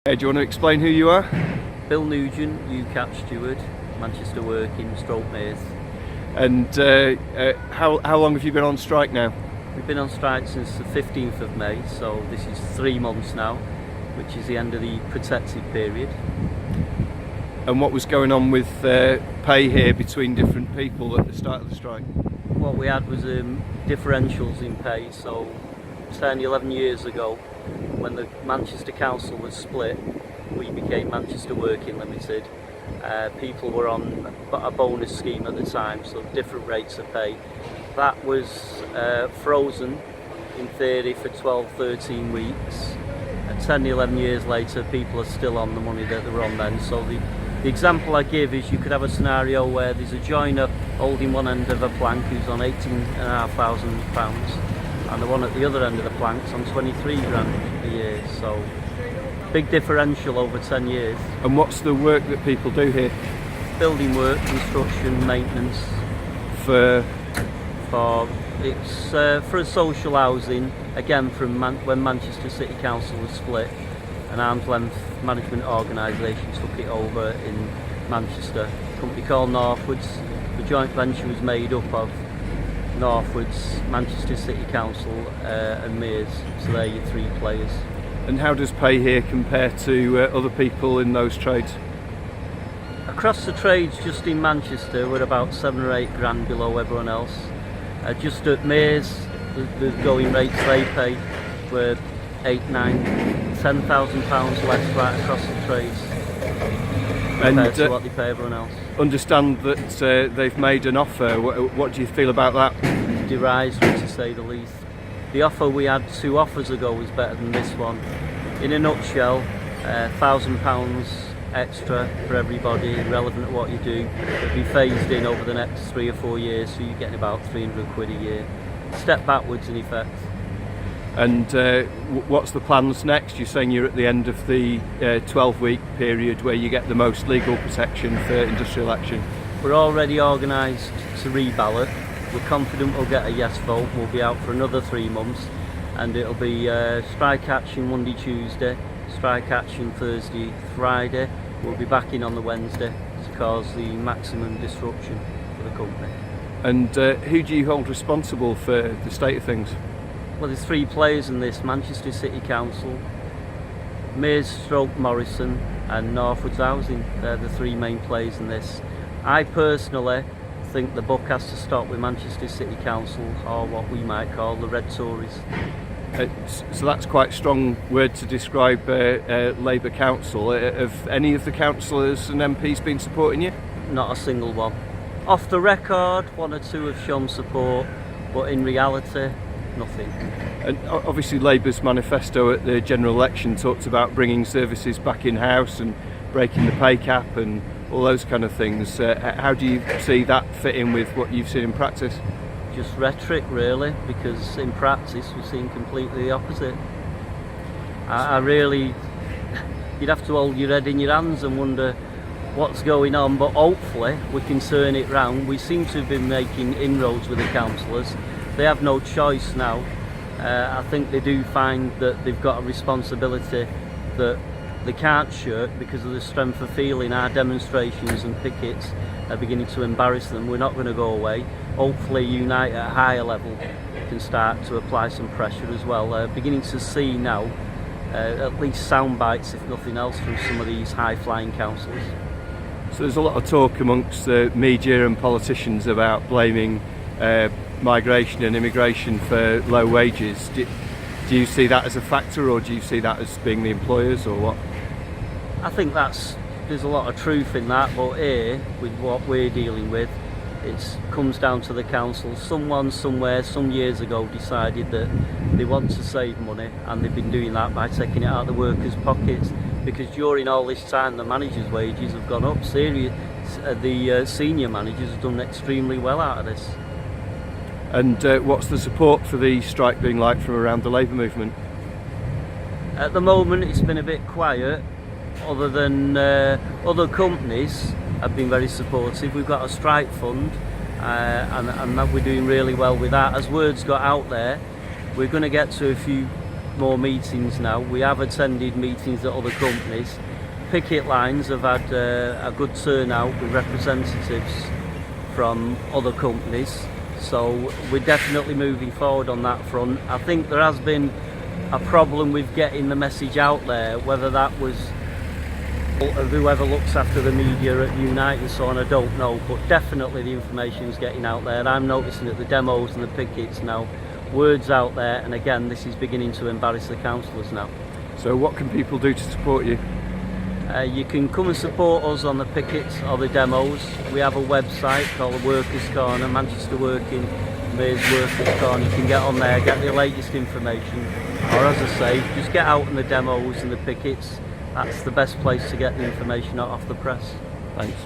Do you want to explain who you are? Bill Nugent, Ucatt steward, Manchester working, stroke Mears. And how long have you been on strike now? We've been on strike since the 15th of May, so this is 3 months now, which is the end of the protected period. And what was going on with pay here between different people at the start of the strike? What we had was differentials in pay, so 10, 11 years ago, when the Manchester Council was split, we became Manchester Working Limited. People were on a bonus scheme at the time, so different rates of pay. That was frozen in theory for 12, 13 weeks. 10, 11 years later, people are still on the money that they were on then. So the example I give is you could have a scenario where there's a joiner holding one end of a plank who's on £18,500, and the one at the other end of the plank's on 23 grand a year. So big differential over 10 years. And what's the work that people do here? Building work, construction, maintenance. For a social housing, again from when Manchester City Council was split, an arm's length management organisation took it over in Manchester, a company called Northwards. The joint venture was made up of Northwards, Manchester City Council and Mears, so they're your three players. And how does pay here compare to other people in those trades? Across the trades just in Manchester we're about 7 or 8 grand below everyone else. Just at Mears, the going rates they pay were 8, 9, 10,000 pounds less right across the trades compared to what they pay everyone else. Understand that they've made an offer. What do you feel about that? Derisory, to say the least. The offer we had 2 offers ago was better than this one. In a nutshell, £1,000 extra for everybody, relevant to what you do. It'll be phased in over the next 3 or 4 years, so you're getting about 300 quid a year. Step backwards in effect. And what's the plans next? You're saying you're at the end of the 12-week period where you get the most legal protection for industrial action. We're already organised to reballot. We're confident we'll get a yes vote. We'll be out for another 3 months, and it'll be strike action Monday, Tuesday, strike action Thursday, Friday. We'll be back in on the Wednesday to cause the maximum disruption for the company. And who do you hold responsible for the state of things? Well, there's 3 players in this: Manchester City Council, Mears / Morrison and Northwards Housing. They're the 3 main players in this. I personally think the buck has to stop with Manchester City Council, or what we might call the Red Tories. So that's quite a strong word to describe Labour Council. Have any of the councillors and MPs been supporting you? Not a single one. Off the record, 1 or 2 have shown support, but in reality, nothing. And obviously Labour's manifesto at the general election talked about bringing services back in-house and breaking the pay cap and all those kind of things. How do you see that fit in with what you've seen in practice? Just rhetoric really, because in practice we're seeing completely the opposite. I really, you'd have to hold your head in your hands and wonder what's going on, but hopefully we can turn it round. We seem to have been making inroads with the councillors. They have no choice now. I think they do find that they've got a responsibility that they can't shirk because of the strength of feeling. Our demonstrations and pickets are beginning to embarrass them. We're not going to go away. Hopefully Unite at a higher level can start to apply some pressure as well. Beginning to see now at least sound bites, if nothing else, from some of these high-flying councils. So there's a lot of talk amongst the media and politicians about blaming migration and immigration for low wages. Do you see that as a factor, or do you see that as being the employers, or what? I think there's a lot of truth in that, but here, with what we're dealing with, it comes down to the council. Someone somewhere some years ago decided that they want to save money, and they've been doing that by taking it out of the workers' pockets, because during all this time the managers' wages have gone up. The senior managers have done extremely well out of this. And what's the support for the strike being like from around the Labour movement? At the moment it's been a bit quiet, other than other companies have been very supportive. We've got a strike fund and that we're doing really well with that. As words got out there, we're going to get to a few more meetings now. We have attended meetings at other companies. Picket lines have had a good turnout with representatives from other companies, so we're definitely moving forward on that front. I think there has been a problem with getting the message out there, whether that was whoever looks after the media at Unite and so on, I don't know, but definitely the information is getting out there. And I'm noticing that the demos and the pickets now, words out there, and again this is beginning to embarrass the councillors now. So what can people do to support you? You can come and support us on the pickets or the demos. We have a website called the Workers' Corner, Manchester Working, Mears Workers' Corner. You can get on there, get the latest information, or as I say, just get out on the demos and the pickets. That's the best place to get the information out off the press. Thanks.